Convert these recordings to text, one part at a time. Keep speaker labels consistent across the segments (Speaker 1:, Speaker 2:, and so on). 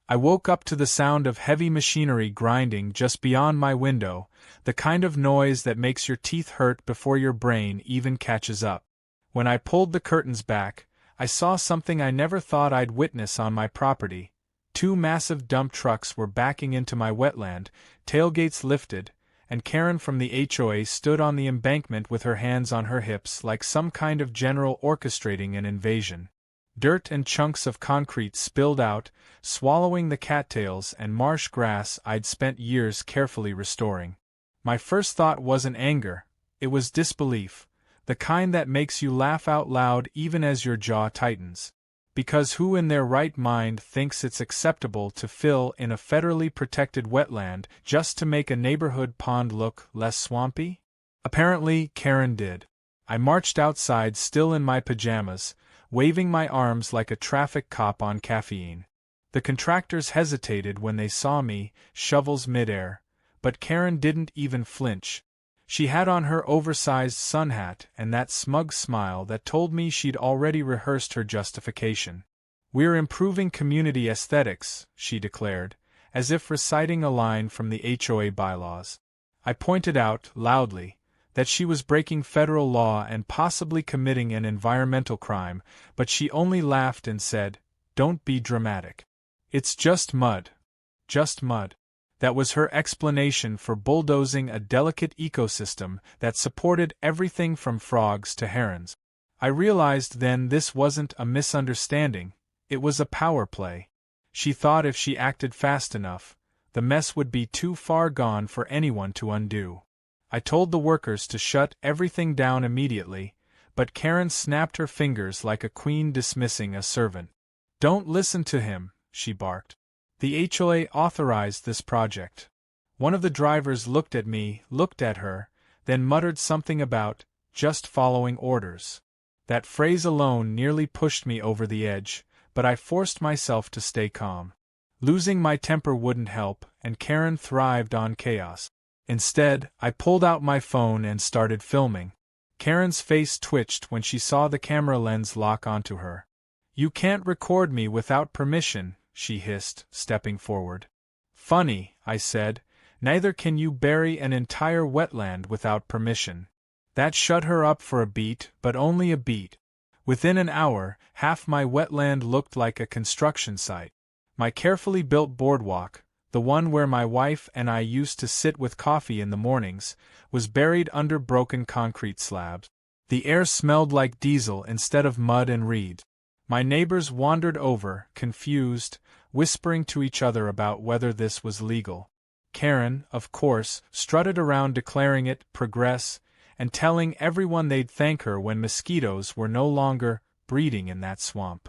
Speaker 1: I woke up to the sound of heavy machinery grinding just beyond my window, the kind of noise that makes your teeth hurt before your brain even catches up. When I pulled the curtains back, I saw something I never thought I'd witness on my property. 2 massive dump trucks were backing into my wetland, tailgates lifted, and Karen from the HOA stood on the embankment with her hands on her hips like some kind of general orchestrating an invasion. Dirt and chunks of concrete spilled out, swallowing the cattails and marsh grass I'd spent years carefully restoring. My first thought wasn't anger, it was disbelief, the kind that makes you laugh out loud even as your jaw tightens. Because who in their right mind thinks it's acceptable to fill in a federally protected wetland just to make a neighborhood pond look less swampy? Apparently, Karen did. I marched outside still in my pajamas, waving my arms like a traffic cop on caffeine. The contractors hesitated when they saw me, shovels midair, but Karen didn't even flinch. She had on her oversized sun hat and that smug smile that told me she'd already rehearsed her justification. "We're improving community aesthetics," she declared, as if reciting a line from the HOA bylaws. I pointed out, loudly, that she was breaking federal law and possibly committing an environmental crime, but she only laughed and said, "Don't be dramatic. It's just mud. Just mud." That was her explanation for bulldozing a delicate ecosystem that supported everything from frogs to herons. I realized then this wasn't a misunderstanding, it was a power play. She thought if she acted fast enough, the mess would be too far gone for anyone to undo. I told the workers to shut everything down immediately, but Karen snapped her fingers like a queen dismissing a servant. "Don't listen to him," she barked. "The HOA authorized this project." One of the drivers looked at me, looked at her, then muttered something about just following orders. That phrase alone nearly pushed me over the edge, but I forced myself to stay calm. Losing my temper wouldn't help, and Karen thrived on chaos. Instead, I pulled out my phone and started filming. Karen's face twitched when she saw the camera lens lock onto her. "You can't record me without permission," she hissed, stepping forward. "Funny," I said, "neither can you bury an entire wetland without permission." That shut her up for a beat, but only a beat. Within an hour, half my wetland looked like a construction site. My carefully built boardwalk, the one where my wife and I used to sit with coffee in the mornings, was buried under broken concrete slabs. The air smelled like diesel instead of mud and reed. My neighbors wandered over, confused, whispering to each other about whether this was legal. Karen, of course, strutted around declaring it progress, and telling everyone they'd thank her when mosquitoes were no longer breeding in that swamp.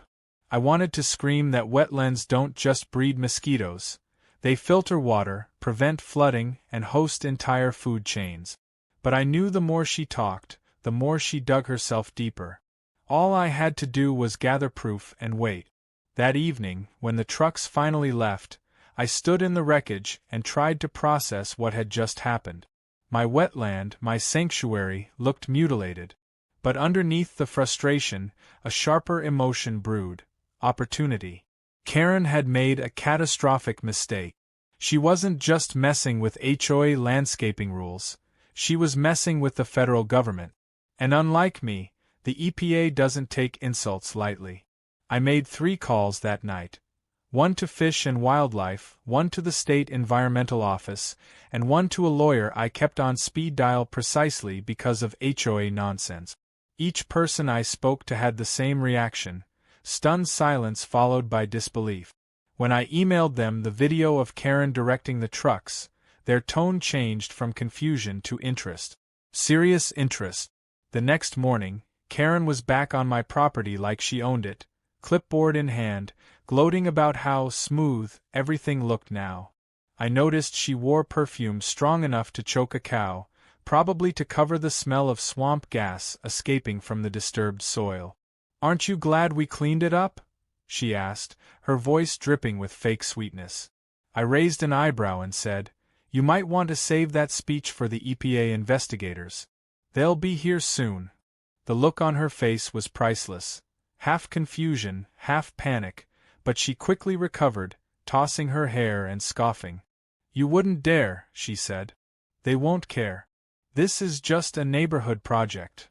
Speaker 1: I wanted to scream that wetlands don't just breed mosquitoes, they filter water, prevent flooding, and host entire food chains. But I knew the more she talked, the more she dug herself deeper. All I had to do was gather proof and wait. That evening, when the trucks finally left, I stood in the wreckage and tried to process what had just happened. My wetland, my sanctuary, looked mutilated. But underneath the frustration, a sharper emotion brewed: opportunity. Karen had made a catastrophic mistake. She wasn't just messing with HOA landscaping rules, she was messing with the federal government. And unlike me, the EPA doesn't take insults lightly. I made 3 calls that night. One to Fish and Wildlife, one to the State Environmental Office, and one to a lawyer I kept on speed dial precisely because of HOA nonsense. Each person I spoke to had the same reaction: stunned silence followed by disbelief. When I emailed them the video of Karen directing the trucks, their tone changed from confusion to interest. Serious interest. The next morning, Karen was back on my property like she owned it, clipboard in hand, gloating about how smooth everything looked now. I noticed she wore perfume strong enough to choke a cow, probably to cover the smell of swamp gas escaping from the disturbed soil. "Aren't you glad we cleaned it up?" she asked, her voice dripping with fake sweetness. I raised an eyebrow and said, "You might want to save that speech for the EPA investigators. They'll be here soon." The look on her face was priceless. Half confusion, half panic, but she quickly recovered, tossing her hair and scoffing. "You wouldn't dare," she said. "They won't care. This is just a neighborhood project."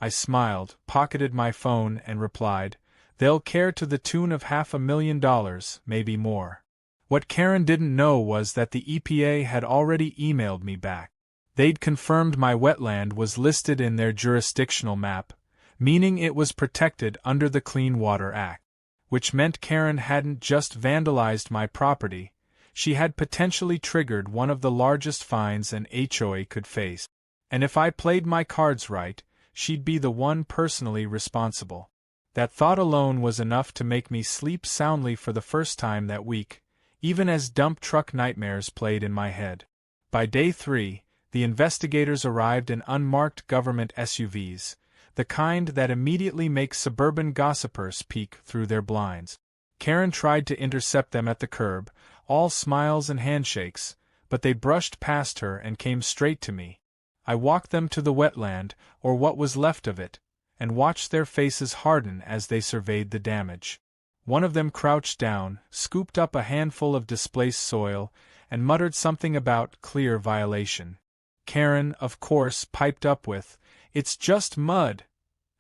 Speaker 1: I smiled, pocketed my phone, and replied, "They'll care to the tune of $500,000, maybe more." What Karen didn't know was that the EPA had already emailed me back. They'd confirmed my wetland was listed in their jurisdictional map, meaning it was protected under the Clean Water Act. Which meant Karen hadn't just vandalized my property, she had potentially triggered one of the largest fines an HOA could face. And if I played my cards right, she'd be the one personally responsible. That thought alone was enough to make me sleep soundly for the first time that week, even as dump truck nightmares played in my head. By day 3, the investigators arrived in unmarked government SUVs, the kind that immediately make suburban gossipers peek through their blinds. Karen tried to intercept them at the curb, all smiles and handshakes, but they brushed past her and came straight to me. I walked them to the wetland, or what was left of it, and watched their faces harden as they surveyed the damage. One of them crouched down, scooped up a handful of displaced soil, and muttered something about clear violation. Karen, of course, piped up with, "It's just mud,"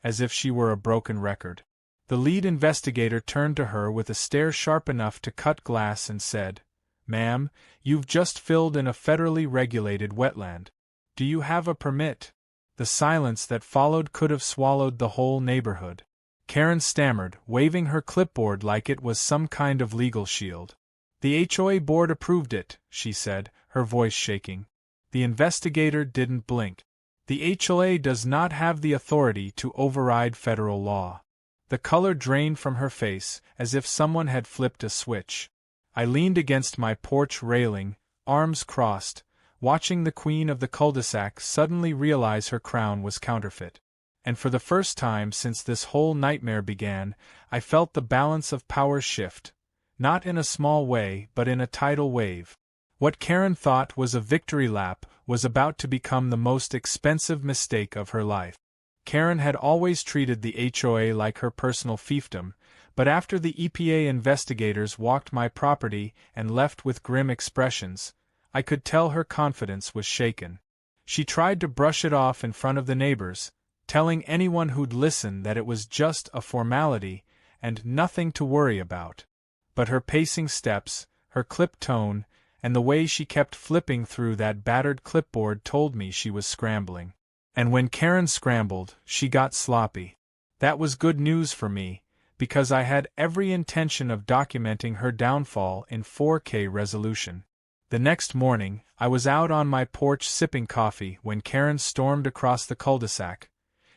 Speaker 1: as if she were a broken record. The lead investigator turned to her with a stare sharp enough to cut glass and said, "Ma'am, you've just filled in a federally regulated wetland. Do you have a permit?" The silence that followed could have swallowed the whole neighborhood. Karen stammered, waving her clipboard like it was some kind of legal shield. "The HOA board approved it," she said, her voice shaking. The investigator didn't blink. The HOA does not have the authority to override federal law. The color drained from her face, as if someone had flipped a switch. I leaned against my porch railing, arms crossed, watching the queen of the cul-de-sac suddenly realize her crown was counterfeit. And for the first time since this whole nightmare began, I felt the balance of power shift, not in a small way but in a tidal wave. What Karen thought was a victory lap was about to become the most expensive mistake of her life. Karen had always treated the HOA like her personal fiefdom, but after the EPA investigators walked my property and left with grim expressions, I could tell her confidence was shaken. She tried to brush it off in front of the neighbors, telling anyone who'd listen that it was just a formality and nothing to worry about. But her pacing steps, her clipped tone, and the way she kept flipping through that battered clipboard told me she was scrambling. And when Karen scrambled, she got sloppy. That was good news for me, because I had every intention of documenting her downfall in 4K resolution. The next morning, I was out on my porch sipping coffee when Karen stormed across the cul-de-sac,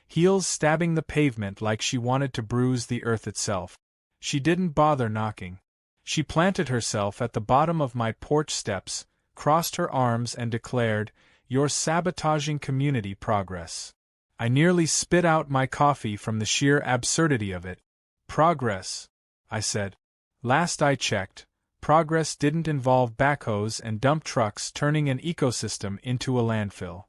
Speaker 1: heels stabbing the pavement like she wanted to bruise the earth itself. She didn't bother knocking. She planted herself at the bottom of my porch steps, crossed her arms and declared, "You're sabotaging community progress." I nearly spit out my coffee from the sheer absurdity of it. "Progress," I said. "Last I checked, progress didn't involve backhoes and dump trucks turning an ecosystem into a landfill."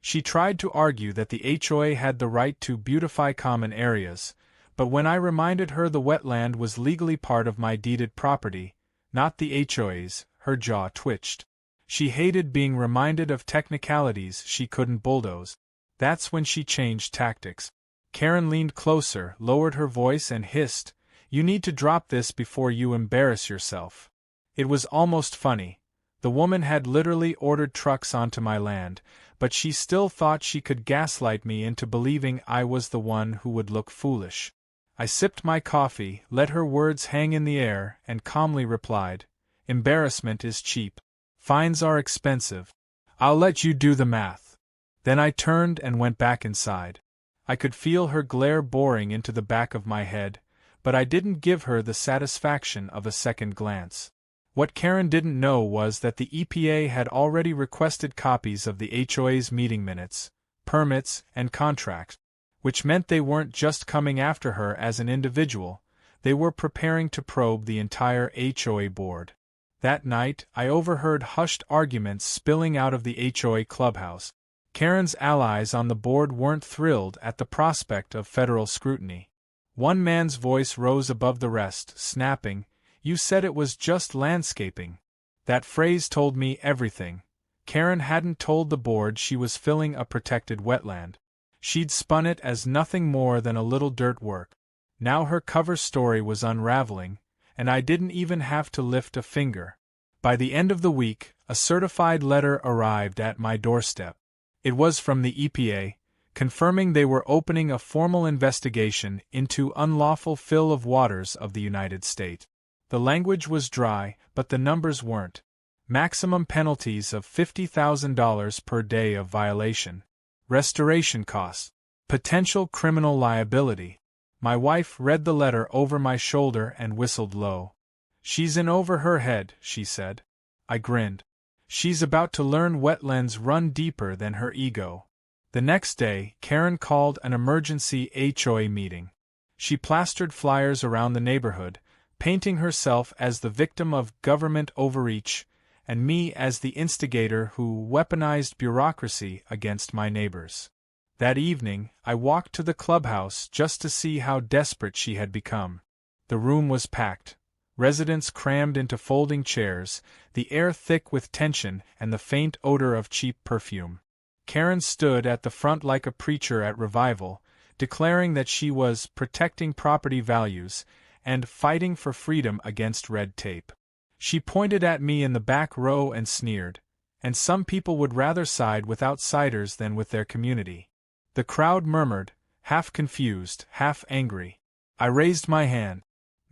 Speaker 1: She tried to argue that the HOA had the right to beautify common areas, but when I reminded her the wetland was legally part of my deeded property, not the HOA's, her jaw twitched. She hated being reminded of technicalities she couldn't bulldoze. That's when she changed tactics. Karen leaned closer, lowered her voice and hissed, "You need to drop this before you embarrass yourself." It was almost funny. The woman had literally ordered trucks onto my land, but she still thought she could gaslight me into believing I was the one who would look foolish. I sipped my coffee, let her words hang in the air, and calmly replied, "Embarrassment is cheap. Fines are expensive. I'll let you do the math." Then I turned and went back inside. I could feel her glare boring into the back of my head, but I didn't give her the satisfaction of a second glance. What Karen didn't know was that the EPA had already requested copies of the HOA's meeting minutes, permits, and contracts, which meant they weren't just coming after her as an individual, they were preparing to probe the entire HOA board. That night, I overheard hushed arguments spilling out of the HOA clubhouse. Karen's allies on the board weren't thrilled at the prospect of federal scrutiny. One man's voice rose above the rest, snapping, You said it was just landscaping. That phrase told me everything. Karen hadn't told the board she was filling a protected wetland. She'd spun it as nothing more than a little dirt work. Now her cover story was unraveling, and I didn't even have to lift a finger. By the end of the week, a certified letter arrived at my doorstep. It was from the EPA, confirming they were opening a formal investigation into unlawful fill of waters of the United States. The language was dry, but the numbers weren't. Maximum penalties of $50,000 per day of violation. Restoration costs. Potential criminal liability. My wife read the letter over my shoulder and whistled low. She's in over her head, she said. I grinned. She's about to learn wetlands run deeper than her ego. The next day, Karen called an emergency HOA meeting. She plastered flyers around the neighborhood, painting herself as the victim of government overreach, and me as the instigator who weaponized bureaucracy against my neighbors. That evening, I walked to the clubhouse just to see how desperate she had become. The room was packed. Residents crammed into folding chairs, the air thick with tension and the faint odor of cheap perfume. Karen stood at the front like a preacher at revival, declaring that she was protecting property values and fighting for freedom against red tape. She pointed at me in the back row and sneered, and some people would rather side with outsiders than with their community. The crowd murmured, half confused, half angry. I raised my hand.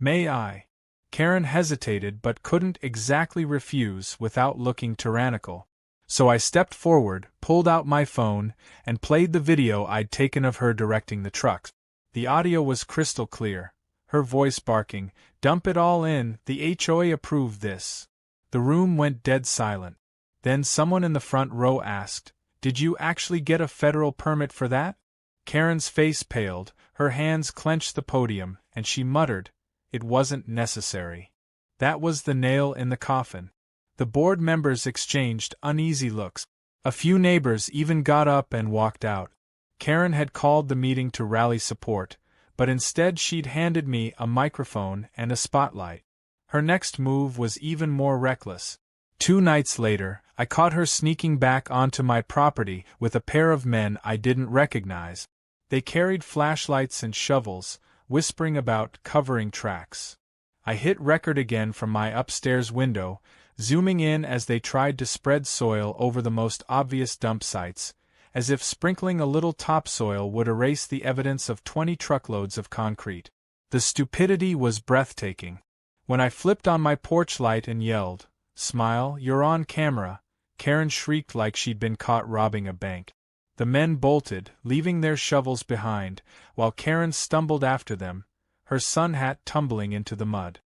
Speaker 1: May I? Karen hesitated but couldn't exactly refuse without looking tyrannical. So I stepped forward, pulled out my phone, and played the video I'd taken of her directing the trucks. The audio was crystal clear, her voice barking, "Dump it all in, the HOA approved this." The room went dead silent. Then someone in the front row asked, "Did you actually get a federal permit for that?" Karen's face paled, her hands clenched the podium, and she muttered, "It wasn't necessary." That was the nail in the coffin. The board members exchanged uneasy looks. A few neighbors even got up and walked out. Karen had called the meeting to rally support, but instead she'd handed me a microphone and a spotlight. Her next move was even more reckless. 2 nights later, I caught her sneaking back onto my property with a pair of men I didn't recognize. They carried flashlights and shovels, whispering about covering tracks. I hit record again from my upstairs window, zooming in as they tried to spread soil over the most obvious dump sites, as if sprinkling a little topsoil would erase the evidence of 20 truckloads of concrete. The stupidity was breathtaking. When I flipped on my porch light and yelled, "Smile, you're on camera," Karen shrieked like she'd been caught robbing a bank. The men bolted, leaving their shovels behind, while Karen stumbled after them, her sun hat tumbling into the mud.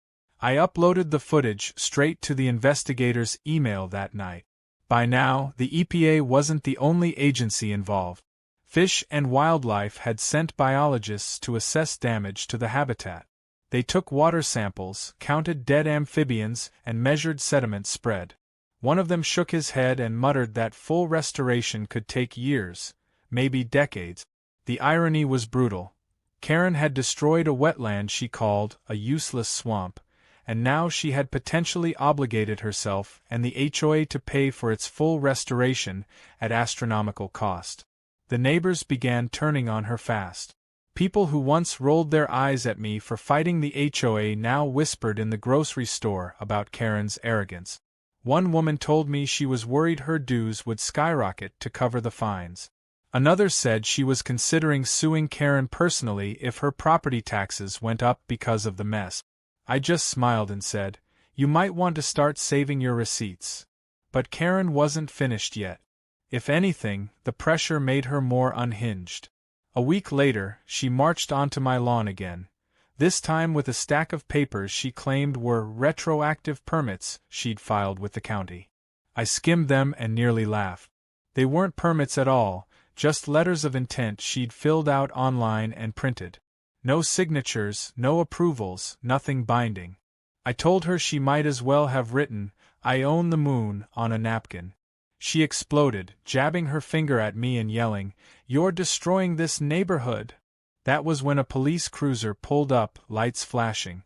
Speaker 1: I uploaded the footage straight to the investigators' email that night. By now, the EPA wasn't the only agency involved. Fish and Wildlife had sent biologists to assess damage to the habitat. They took water samples, counted dead amphibians, and measured sediment spread. One of them shook his head and muttered that full restoration could take years, maybe decades. The irony was brutal. Karen had destroyed a wetland she called a useless swamp, and now she had potentially obligated herself and the HOA to pay for its full restoration at astronomical cost. The neighbors began turning on her fast. People who once rolled their eyes at me for fighting the HOA now whispered in the grocery store about Karen's arrogance. One woman told me she was worried her dues would skyrocket to cover the fines. Another said she was considering suing Karen personally if her property taxes went up because of the mess. I just smiled and said, "You might want to start saving your receipts." But Karen wasn't finished yet. If anything, the pressure made her more unhinged. A week later, she marched onto my lawn again, this time with a stack of papers she claimed were retroactive permits she'd filed with the county. I skimmed them and nearly laughed. They weren't permits at all, just letters of intent she'd filled out online and printed. No signatures, no approvals, nothing binding. I told her she might as well have written, "I own the moon," on a napkin. She exploded, jabbing her finger at me and yelling, "You're destroying this neighborhood!" That was when a police cruiser pulled up, lights flashing.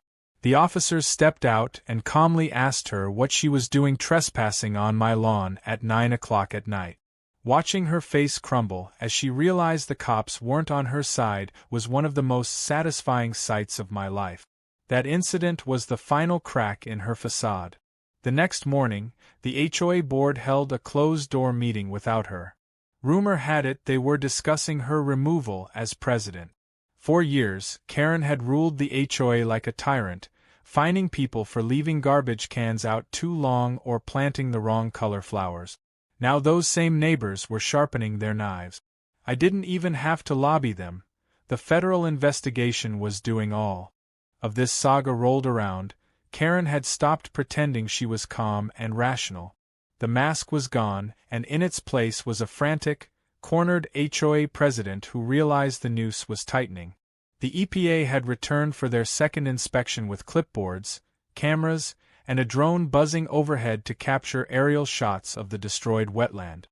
Speaker 1: The officers stepped out and calmly asked her what she was doing trespassing on my lawn at 9 o'clock at night. Watching her face crumble as she realized the cops weren't on her side was one of the most satisfying sights of my life. That incident was the final crack in her facade. The next morning, the HOA board held a closed-door meeting without her. Rumor had it they were discussing her removal as president. For years, Karen had ruled the HOA like a tyrant, fining people for leaving garbage cans out too long or planting the wrong color flowers. Now those same neighbors were sharpening their knives. I didn't even have to lobby them. The federal investigation was doing all of this saga rolled around. Karen had stopped pretending she was calm and rational. The mask was gone, and in its place was a frantic, cornered HOA president who realized the noose was tightening. The EPA had returned for their second inspection with clipboards, cameras, and a drone buzzing overhead to capture aerial shots of the destroyed wetland.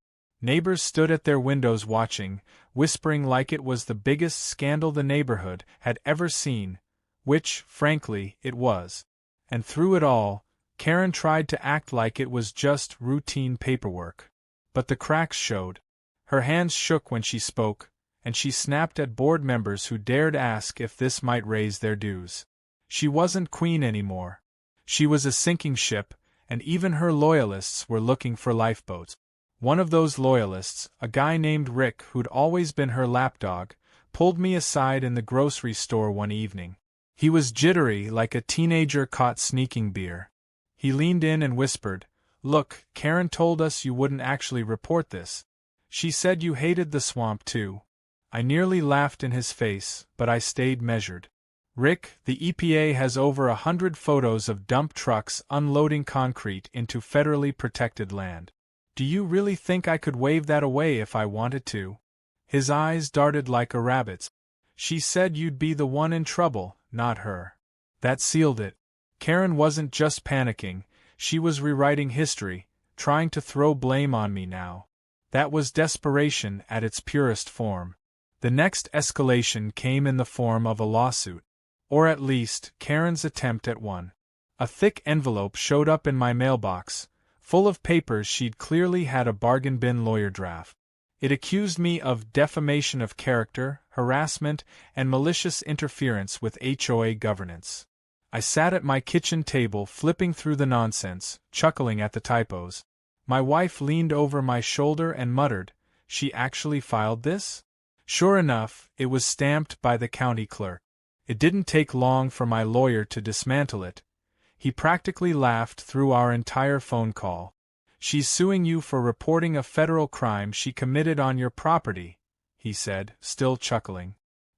Speaker 1: Neighbors stood at their windows watching, whispering like it was the biggest scandal the neighborhood had ever seen, which, frankly, it was. And through it all, Karen tried to act like it was just routine paperwork. But the cracks showed. Her hands shook when she spoke, and she snapped at board members who dared ask if this might raise their dues. She wasn't queen anymore. She was a sinking ship, and even her loyalists were looking for lifeboats. One of those loyalists, a guy named Rick who'd always been her lapdog, pulled me aside in the grocery store one evening. He was jittery like a teenager caught sneaking beer. He leaned in and whispered, "Look, Karen told us you wouldn't actually report this. She said you hated the swamp too." I nearly laughed in his face, but I stayed measured. "Rick, the EPA has over 100 photos of dump trucks unloading concrete into federally protected land. Do you really think I could wave that away if I wanted to?" His eyes darted like a rabbit's. "She said you'd be the one in trouble, not her." That sealed it. Karen wasn't just panicking, she was rewriting history, trying to throw blame on me now. That was desperation at its purest form. The next escalation came in the form of a lawsuit. Or at least, Karen's attempt at one. A thick envelope showed up in my mailbox, full of papers she'd clearly had a bargain bin lawyer draft. It accused me of defamation of character, harassment, and malicious interference with HOA governance. I sat at my kitchen table flipping through the nonsense, chuckling at the typos. My wife leaned over my shoulder and muttered, "She actually filed this?" Sure enough, it was stamped by the county clerk. It didn't take long for my lawyer to dismantle it. He practically laughed through our entire phone call. "She's suing you for reporting a federal crime she committed on your property," he said, still chuckling.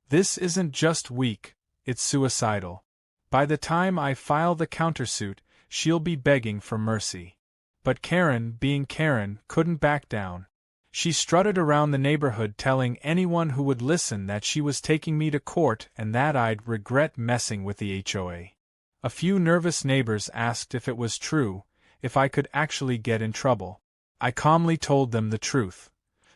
Speaker 1: "This isn't just weak, it's suicidal. By the time I file the countersuit, she'll be begging for mercy." But Karen, being Karen, couldn't back down. She strutted around the neighborhood telling anyone who would listen that she was taking me to court and that I'd regret messing with the HOA. A few nervous neighbors asked if it was true, if I could actually get in trouble. I calmly told them the truth.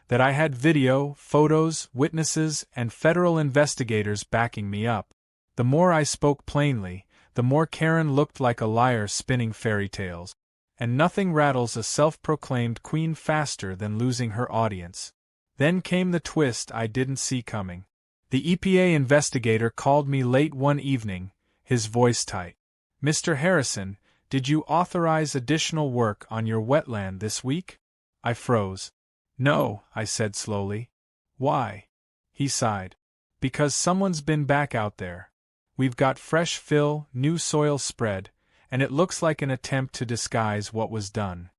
Speaker 1: That I had video, photos, witnesses, and federal investigators backing me up. The more I spoke plainly, the more Karen looked like a liar spinning fairy tales. And nothing rattles a self-proclaimed queen faster than losing her audience. Then came the twist I didn't see coming. The EPA investigator called me late one evening, his voice tight. "Mr. Harrison, did you authorize additional work on your wetland this week?" I froze. "No," I said slowly. "Why?" He sighed. "Because someone's been back out there. We've got fresh fill, new soil spread, and it looks like an attempt to disguise what was done."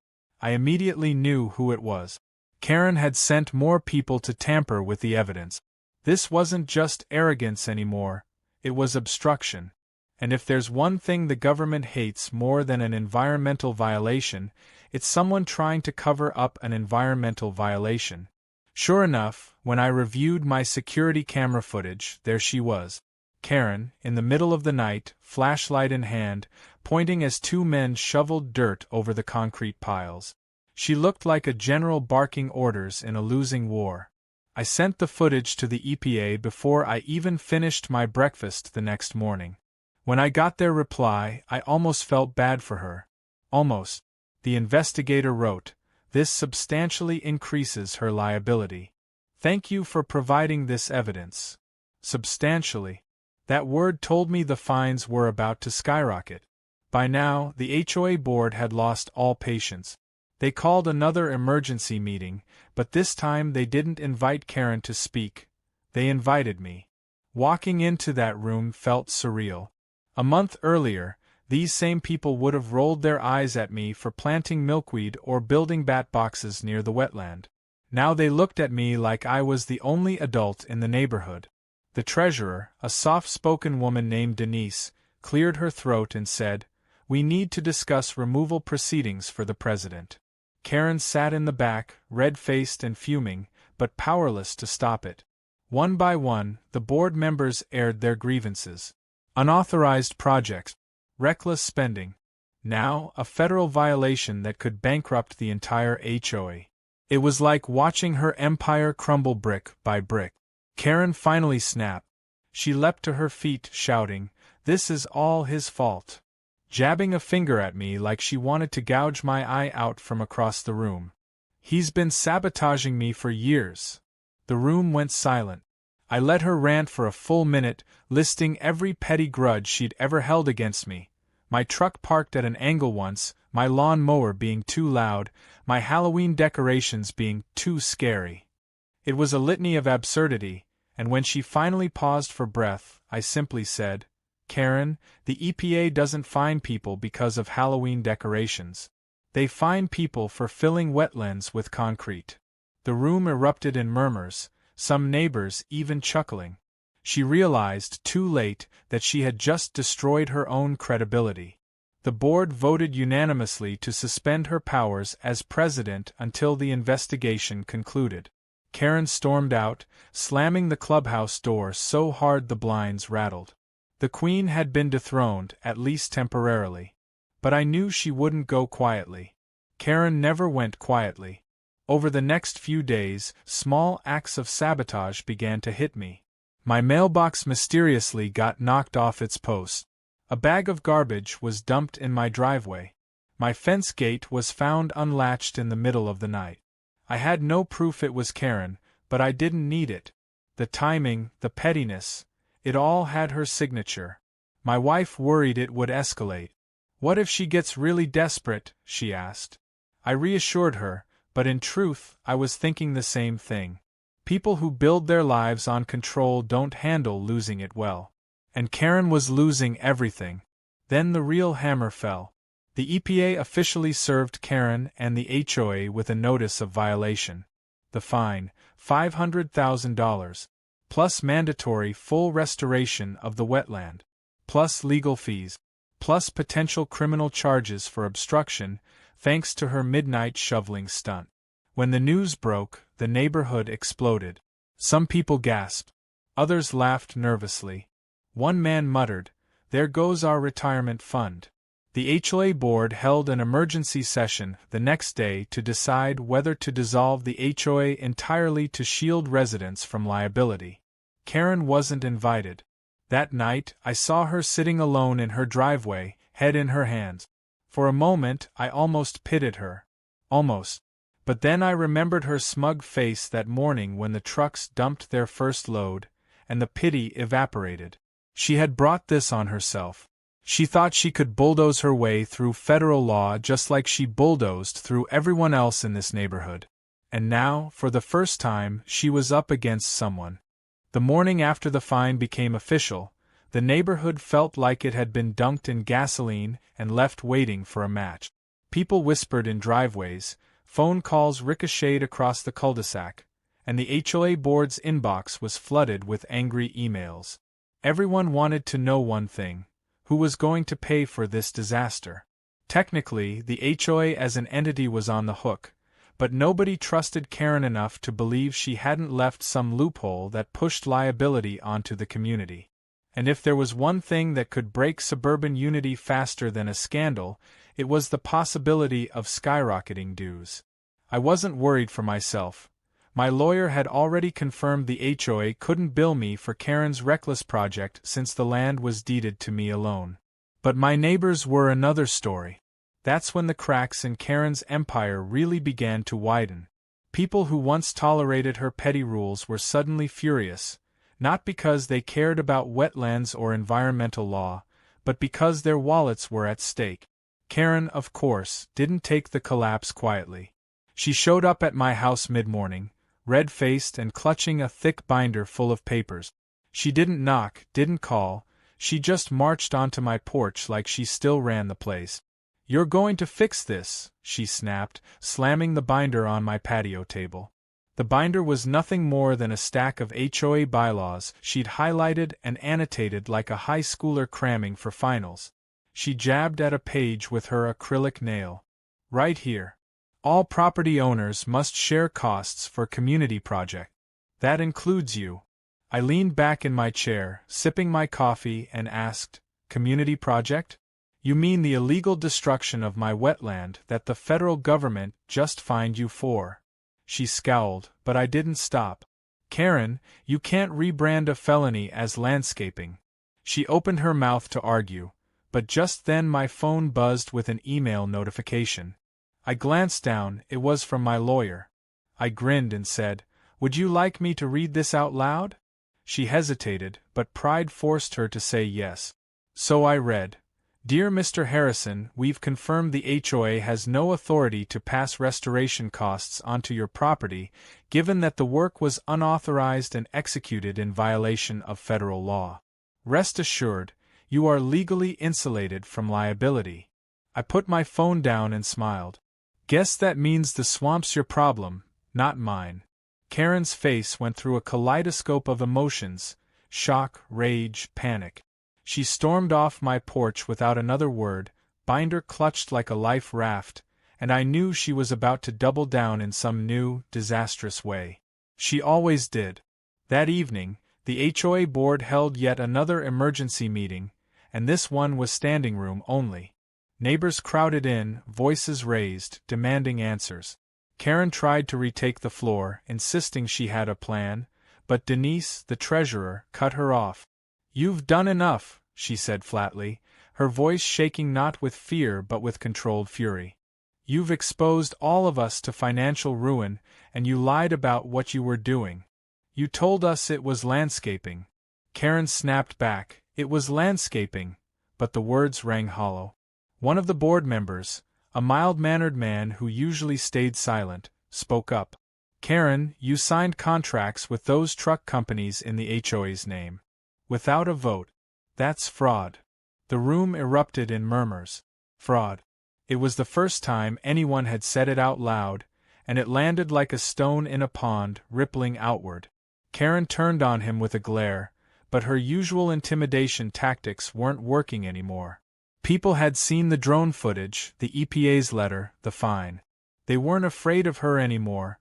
Speaker 1: I immediately knew who it was. Karen had sent more people to tamper with the evidence. This wasn't just arrogance anymore, it was obstruction. And if there's one thing the government hates more than an environmental violation, it's someone trying to cover up an environmental violation. Sure enough, when I reviewed my security camera footage, there she was. Karen, in the middle of the night, flashlight in hand, pointing as two men shoveled dirt over the concrete piles. She looked like a general barking orders in a losing war. I sent the footage to the EPA before I even finished my breakfast the next morning. When I got their reply, I almost felt bad for her. Almost. The investigator wrote, "This substantially increases her liability. Thank you for providing this evidence." Substantially. That word told me the fines were about to skyrocket. By now, the HOA board had lost all patience. They called another emergency meeting, but this time they didn't invite Karen to speak. They invited me. Walking into that room felt surreal. A month earlier, these same people would have rolled their eyes at me for planting milkweed or building bat boxes near the wetland. Now they looked at me like I was the only adult in the neighborhood. The treasurer, a soft-spoken woman named Denise, cleared her throat and said, "We need to discuss removal proceedings for the president." Karen sat in the back, red-faced and fuming, but powerless to stop it. One by one, the board members aired their grievances. Unauthorized projects. Reckless spending. Now, a federal violation that could bankrupt the entire HOA. It was like watching her empire crumble brick by brick. Karen finally snapped. She leapt to her feet, shouting, "This is all his fault," jabbing a finger at me like she wanted to gouge my eye out from across the room. "He's been sabotaging me for years." The room went silent. I let her rant for a full minute, listing every petty grudge she'd ever held against me. My truck parked at an angle once, my lawn mower being too loud, my Halloween decorations being too scary. It was a litany of absurdity, and when she finally paused for breath, I simply said, "Karen, the EPA doesn't fine people because of Halloween decorations. They fine people for filling wetlands with concrete." The room erupted in murmurs, some neighbors even chuckling. She realized, too late, that she had just destroyed her own credibility. The board voted unanimously to suspend her powers as president until the investigation concluded. Karen stormed out, slamming the clubhouse door so hard the blinds rattled. The queen had been dethroned, at least temporarily. But I knew she wouldn't go quietly. Karen never went quietly. Over the next few days, small acts of sabotage began to hit me. My mailbox mysteriously got knocked off its post. A bag of garbage was dumped in my driveway. My fence gate was found unlatched in the middle of the night. I had no proof it was Karen, but I didn't need it. The timing, the pettiness, it all had her signature. My wife worried it would escalate. "What if she gets really desperate?" she asked. I reassured her, but in truth, I was thinking the same thing. People who build their lives on control don't handle losing it well. And Karen was losing everything. Then the real hammer fell. The EPA officially served Karen and the HOA with a notice of violation. The fine, $500,000, plus mandatory full restoration of the wetland, plus legal fees, plus potential criminal charges for obstruction, thanks to her midnight shoveling stunt. When the news broke, the neighborhood exploded. Some people gasped. Others laughed nervously. One man muttered, "There goes our retirement fund." The HOA board held an emergency session the next day to decide whether to dissolve the HOA entirely to shield residents from liability. Karen wasn't invited. That night, I saw her sitting alone in her driveway, head in her hands. For a moment, I almost pitied her. Almost. But then I remembered her smug face that morning when the trucks dumped their first load, and the pity evaporated. She had brought this on herself. She thought she could bulldoze her way through federal law just like she bulldozed through everyone else in this neighborhood. And now, for the first time, she was up against someone. The morning after the fine became official, the neighborhood felt like it had been dunked in gasoline and left waiting for a match. People whispered in driveways, phone calls ricocheted across the cul-de-sac, and the HOA board's inbox was flooded with angry emails. Everyone wanted to know one thing: who was going to pay for this disaster? Technically, the HOA as an entity was on the hook, but nobody trusted Karen enough to believe she hadn't left some loophole that pushed liability onto the community. And if there was one thing that could break suburban unity faster than a scandal, it was the possibility of skyrocketing dues. I wasn't worried for myself, My lawyer had already confirmed the HOA couldn't bill me for Karen's reckless project since the land was deeded to me alone. But my neighbors were another story. That's when the cracks in Karen's empire really began to widen. People who once tolerated her petty rules were suddenly furious, not because they cared about wetlands or environmental law, but because their wallets were at stake. Karen, of course, didn't take the collapse quietly. She showed up at my house mid-morning, red-faced and clutching a thick binder full of papers. She didn't knock, didn't call, she just marched onto my porch like she still ran the place. "You're going to fix this," she snapped, slamming the binder on my patio table. The binder was nothing more than a stack of HOA bylaws she'd highlighted and annotated like a high schooler cramming for finals. She jabbed at a page with her acrylic nail. "Right here. All property owners must share costs for community project. That includes you." I leaned back in my chair, sipping my coffee, and asked, "Community project? You mean the illegal destruction of my wetland that the federal government just fined you for?" She scowled, but I didn't stop. "Karen, you can't rebrand a felony as landscaping." She opened her mouth to argue, but just then my phone buzzed with an email notification. I glanced down, it was from my lawyer. I grinned and said, "Would you like me to read this out loud?" She hesitated, but pride forced her to say yes. So I read, "Dear Mr. Harrison, we've confirmed the HOA has no authority to pass restoration costs onto your property, given that the work was unauthorized and executed in violation of federal law. Rest assured, you are legally insulated from liability." I put my phone down and smiled. "Guess that means the swamp's your problem, not mine." Karen's face went through a kaleidoscope of emotions: shock, rage, panic. She stormed off my porch without another word, binder clutched like a life raft, and I knew she was about to double down in some new, disastrous way. She always did. That evening, the HOA board held yet another emergency meeting, and this one was standing room only. Neighbors crowded in, voices raised, demanding answers. Karen tried to retake the floor, insisting she had a plan, but Denise, the treasurer, cut her off. "You've done enough," she said flatly, her voice shaking not with fear but with controlled fury. "You've exposed all of us to financial ruin, and you lied about what you were doing. You told us it was landscaping." Karen snapped back, "It was landscaping," but the words rang hollow. One of the board members, a mild-mannered man who usually stayed silent, spoke up. "Karen, you signed contracts with those truck companies in the HOA's name. Without a vote. That's fraud." The room erupted in murmurs. Fraud. It was the first time anyone had said it out loud, and it landed like a stone in a pond, rippling outward. Karen turned on him with a glare, but her usual intimidation tactics weren't working anymore. People had seen the drone footage, the EPA's letter, the fine. They weren't afraid of her anymore.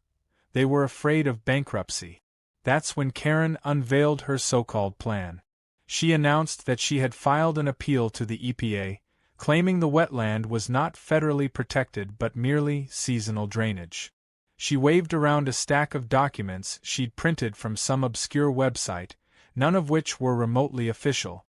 Speaker 1: They were afraid of bankruptcy. That's when Karen unveiled her so-called plan. She announced that she had filed an appeal to the EPA, claiming the wetland was not federally protected but merely seasonal drainage. She waved around a stack of documents she'd printed from some obscure website, none of which were remotely official.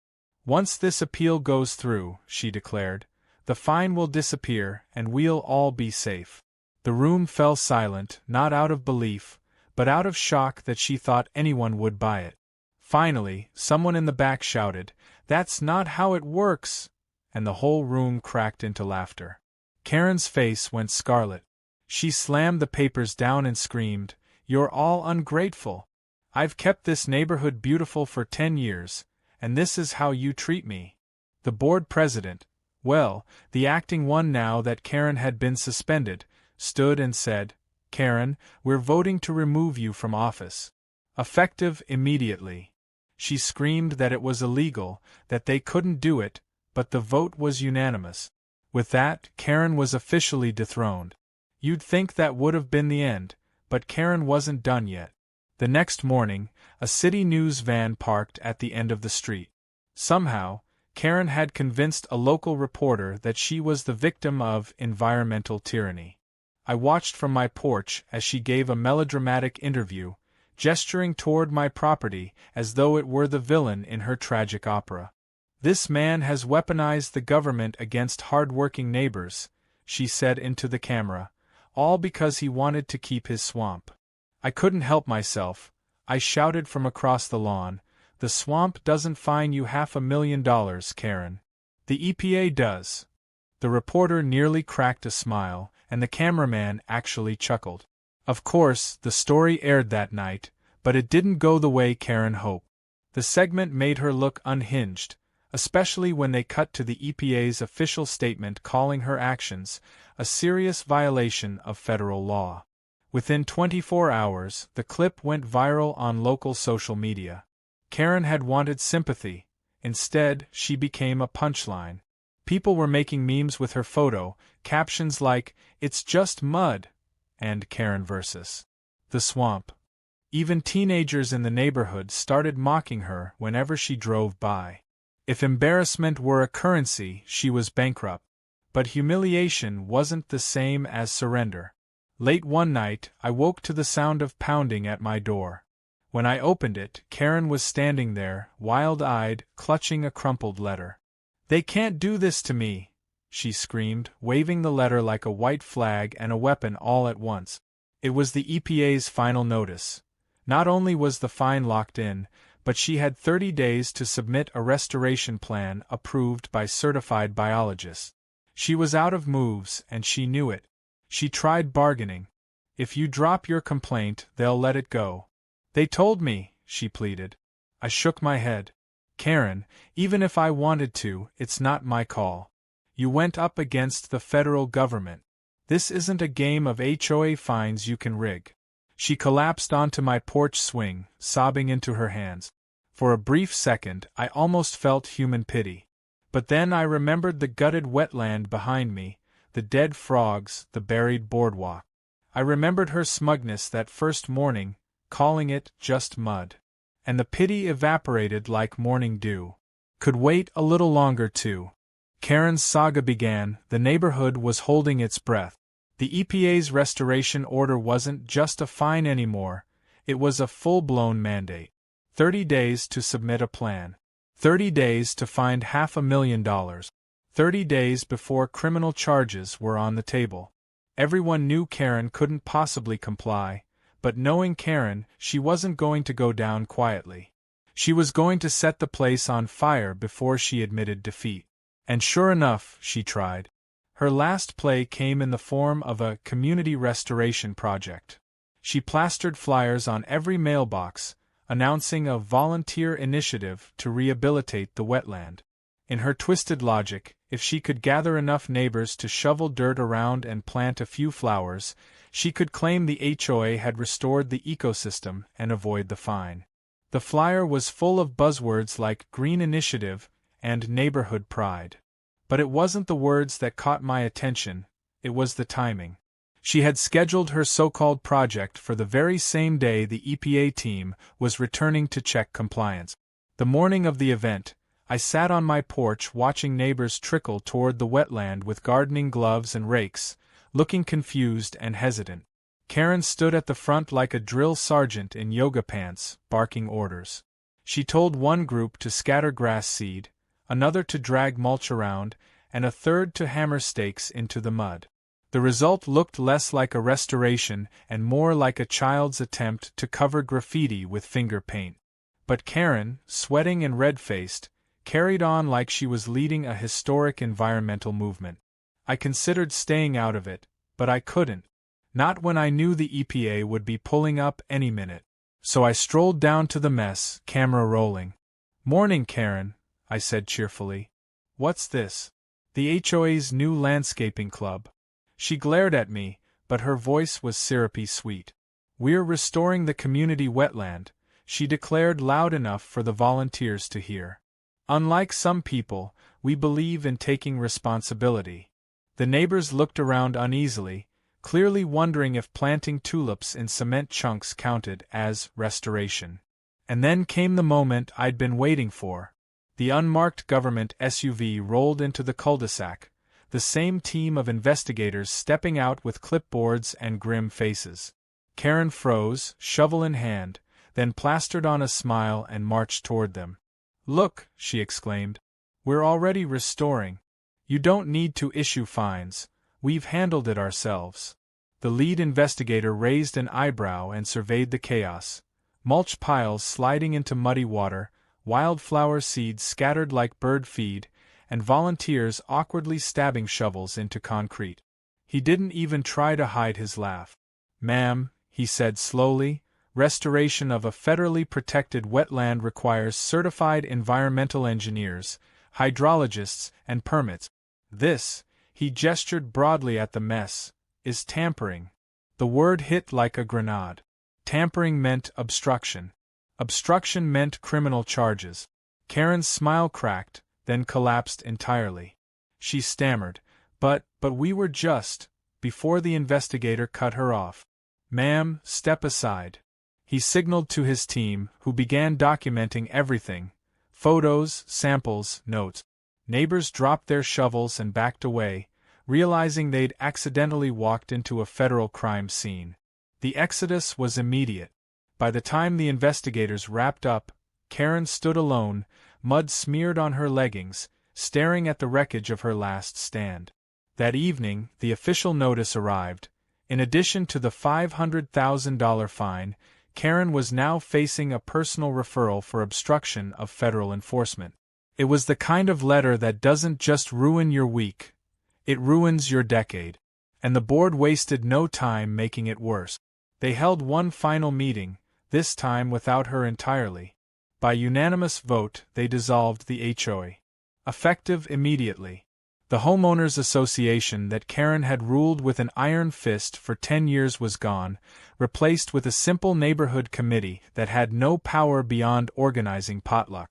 Speaker 1: "Once this appeal goes through," she declared, "the fine will disappear and we'll all be safe." The room fell silent, not out of belief, but out of shock that she thought anyone would buy it. Finally, someone in the back shouted, "That's not how it works!" and the whole room cracked into laughter. Karen's face went scarlet. She slammed the papers down and screamed, "You're all ungrateful! I've kept this neighborhood beautiful for 10 years, and this is how you treat me." The board president, well, the acting one now that Karen had been suspended, stood and said, "Karen, we're voting to remove you from office. Effective immediately." She screamed that it was illegal, that they couldn't do it, but the vote was unanimous. With that, Karen was officially dethroned. You'd think that would have been the end, but Karen wasn't done yet. The next morning, a city news van parked at the end of the street. Somehow, Karen had convinced a local reporter that she was the victim of environmental tyranny. I watched from my porch as she gave a melodramatic interview, gesturing toward my property as though it were the villain in her tragic opera. "This man has weaponized the government against hard-working neighbors," she said into the camera, "all because he wanted to keep his swamp." I couldn't help myself. I shouted from across the lawn, "The swamp doesn't fine you $500,000, Karen. The EPA does." The reporter nearly cracked a smile, and the cameraman actually chuckled. Of course, the story aired that night, but it didn't go the way Karen hoped. The segment made her look unhinged, especially when they cut to the EPA's official statement calling her actions a serious violation of federal law. Within 24 hours, the clip went viral on local social media. Karen had wanted sympathy. Instead, she became a punchline. People were making memes with her photo, captions like, "It's just mud," and "Karen versus the swamp." Even teenagers in the neighborhood started mocking her whenever she drove by. If embarrassment were a currency, she was bankrupt. But humiliation wasn't the same as surrender. Late one night, I woke to the sound of pounding at my door. When I opened it, Karen was standing there, wild-eyed, clutching a crumpled letter. "They can't do this to me," she screamed, waving the letter like a white flag and a weapon all at once. It was the EPA's final notice. Not only was the fine locked in, but she had 30 days to submit a restoration plan approved by certified biologists. She was out of moves, and she knew it. She tried bargaining. "If you drop your complaint, they'll let it go." "They told me," she pleaded. I shook my head. "Karen, even if I wanted to, it's not my call. You went up against the federal government. This isn't a game of HOA fines you can rig." She collapsed onto my porch swing, sobbing into her hands. For a brief second, I almost felt human pity. But then I remembered the gutted wetland behind me, the dead frogs, the buried boardwalk. I remembered her smugness that first morning, calling it just mud. And the pity evaporated like morning dew. Could wait a little longer too. Karen's saga began. The neighborhood was holding its breath. The EPA's restoration order wasn't just a fine anymore, it was a full-blown mandate. 30 days to submit a plan. 30 days to find $500,000. 30 days before criminal charges were on the table. Everyone knew Karen couldn't possibly comply, but knowing Karen, she wasn't going to go down quietly. She was going to set the place on fire before she admitted defeat. And sure enough, she tried. Her last play came in the form of a community restoration project. She plastered flyers on every mailbox, announcing a volunteer initiative to rehabilitate the wetland. In her twisted logic, if she could gather enough neighbors to shovel dirt around and plant a few flowers, she could claim the HOA had restored the ecosystem and avoid the fine. The flyer was full of buzzwords like green initiative and neighborhood pride. But it wasn't the words that caught my attention, it was the timing. She had scheduled her so-called project for the very same day the EPA team was returning to check compliance. The morning of the event, I sat on my porch watching neighbors trickle toward the wetland with gardening gloves and rakes, looking confused and hesitant. Karen stood at the front like a drill sergeant in yoga pants, barking orders. She told one group to scatter grass seed, another to drag mulch around, and a third to hammer stakes into the mud. The result looked less like a restoration and more like a child's attempt to cover graffiti with finger paint. But Karen, sweating and red-faced, carried on like she was leading a historic environmental movement. I considered staying out of it, but I couldn't. Not when I knew the EPA would be pulling up any minute. So I strolled down to the mess, camera rolling. "Morning, Karen," I said cheerfully. "What's this?" "The HOA's new landscaping club." She glared at me, but her voice was syrupy sweet. "We're restoring the community wetland," she declared loud enough for the volunteers to hear. "Unlike some people, we believe in taking responsibility." The neighbors looked around uneasily, clearly wondering if planting tulips in cement chunks counted as restoration. And then came the moment I'd been waiting for. The unmarked government SUV rolled into the cul-de-sac, the same team of investigators stepping out with clipboards and grim faces. Karen froze, shovel in hand, then plastered on a smile and marched toward them. "Look," she exclaimed. "We're already restoring. You don't need to issue fines, we've handled it ourselves." The lead investigator raised an eyebrow and surveyed the chaos. Mulch piles sliding into muddy water, wildflower seeds scattered like bird feed, and volunteers awkwardly stabbing shovels into concrete. He didn't even try to hide his laugh. "Ma'am," he said slowly, "restoration of a federally protected wetland requires certified environmental engineers, hydrologists, and permits. This," he gestured broadly at the mess, "is tampering." The word hit like a grenade. Tampering meant obstruction. Obstruction meant criminal charges. Karen's smile cracked, then collapsed entirely. She stammered, But we were just," before the investigator cut her off. "Ma'am, step aside." He signaled to his team, who began documenting everything: photos, samples, notes. Neighbors dropped their shovels and backed away, realizing they'd accidentally walked into a federal crime scene. The exodus was immediate. By the time the investigators wrapped up, Karen stood alone, mud smeared on her leggings, staring at the wreckage of her last stand. That evening, the official notice arrived. In addition to the $500,000 fine, Karen was now facing a personal referral for obstruction of federal enforcement. It was the kind of letter that doesn't just ruin your week, it ruins your decade. And the board wasted no time making it worse. They held one final meeting, this time without her entirely. By unanimous vote, they dissolved the HOA. Effective immediately. The homeowners association that Karen had ruled with an iron fist for 10 years was gone, replaced with a simple neighborhood committee that had no power beyond organizing potluck.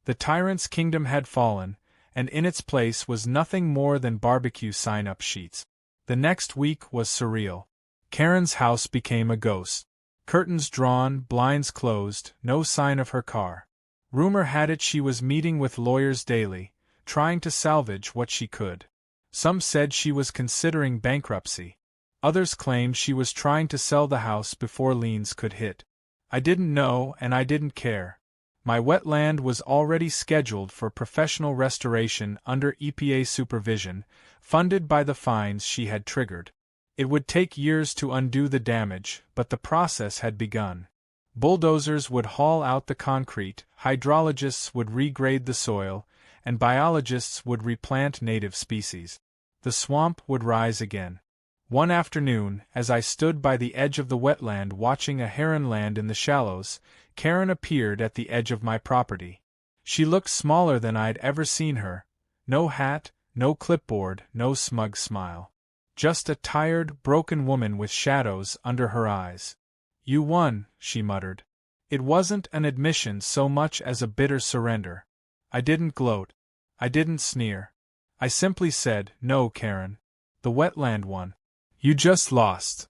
Speaker 1: The tyrant's kingdom had fallen, and in its place was nothing more than barbecue sign-up sheets. The next week was surreal. Karen's house became a ghost. Curtains drawn, blinds closed, no sign of her car. Rumor had it she was meeting with lawyers daily, trying to salvage what she could. Some said she was considering bankruptcy. Others claimed she was trying to sell the house before liens could hit. I didn't know, and I didn't care. My wetland was already scheduled for professional restoration under EPA supervision, funded by the fines she had triggered. It would take years to undo the damage, but the process had begun. Bulldozers would haul out the concrete, hydrologists would regrade the soil, and biologists would replant native species. The swamp would rise again. One afternoon, as I stood by the edge of the wetland watching a heron land in the shallows, Karen appeared at the edge of my property. She looked smaller than I'd ever seen her. No hat, no clipboard, no smug smile. Just a tired, broken woman with shadows under her eyes. "You won," she muttered. It wasn't an admission so much as a bitter surrender. I didn't gloat. I didn't sneer. I simply said, "No, Karen. The wetland won. You just lost."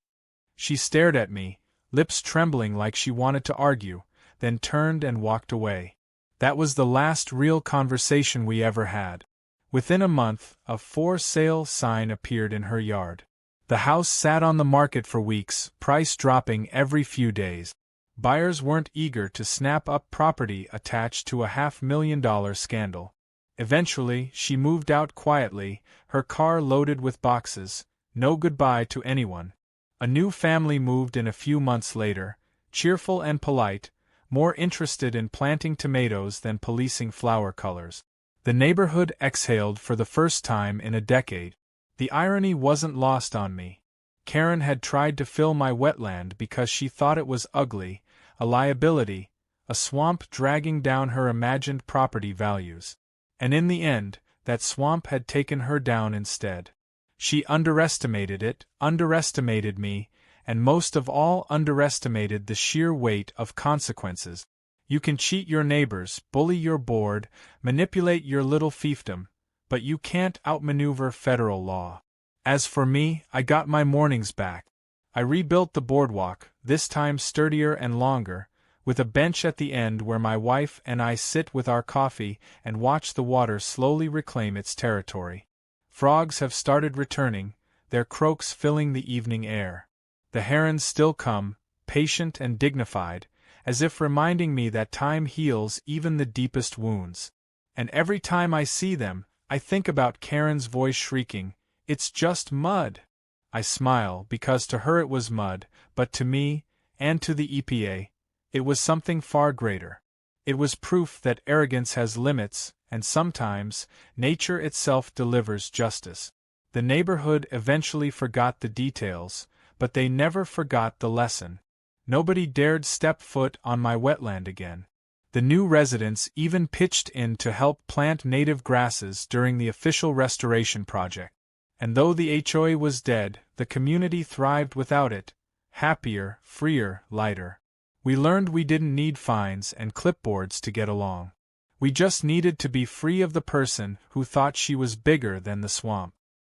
Speaker 1: She stared at me, lips trembling like she wanted to argue, then turned and walked away. That was the last real conversation we ever had. Within a month, a for sale sign appeared in her yard. The house sat on the market for weeks, price dropping every few days. Buyers weren't eager to snap up property attached to a $500,000 scandal. Eventually, she moved out quietly, her car loaded with boxes, no goodbye to anyone. A new family moved in a few months later, cheerful and polite, more interested in planting tomatoes than policing flower colors. The neighborhood exhaled for the first time in a decade. The irony wasn't lost on me. Karen had tried to fill my wetland because she thought it was ugly, a liability, a swamp dragging down her imagined property values. And in the end, that swamp had taken her down instead. She underestimated it, underestimated me, and most of all underestimated the sheer weight of consequences. You can cheat your neighbors, bully your board, manipulate your little fiefdom, but you can't outmaneuver federal law. As for me, I got my mornings back. I rebuilt the boardwalk, this time sturdier and longer, with a bench at the end where my wife and I sit with our coffee and watch the water slowly reclaim its territory. Frogs have started returning, their croaks filling the evening air. The herons still come, patient and dignified, as if reminding me that time heals even the deepest wounds. And every time I see them, I think about Karen's voice shrieking, "It's just mud!" I smile, because to her it was mud, but to me, and to the EPA, it was something far greater. It was proof that arrogance has limits, and sometimes, nature itself delivers justice. The neighborhood eventually forgot the details, but they never forgot the lesson. Nobody dared step foot on my wetland again. The new residents even pitched in to help plant native grasses during the official restoration project. And though the HOA was dead, the community thrived without it, happier, freer, lighter. We learned we didn't need fines and clipboards to get along. We just needed to be free of the person who thought she was bigger than the swamp.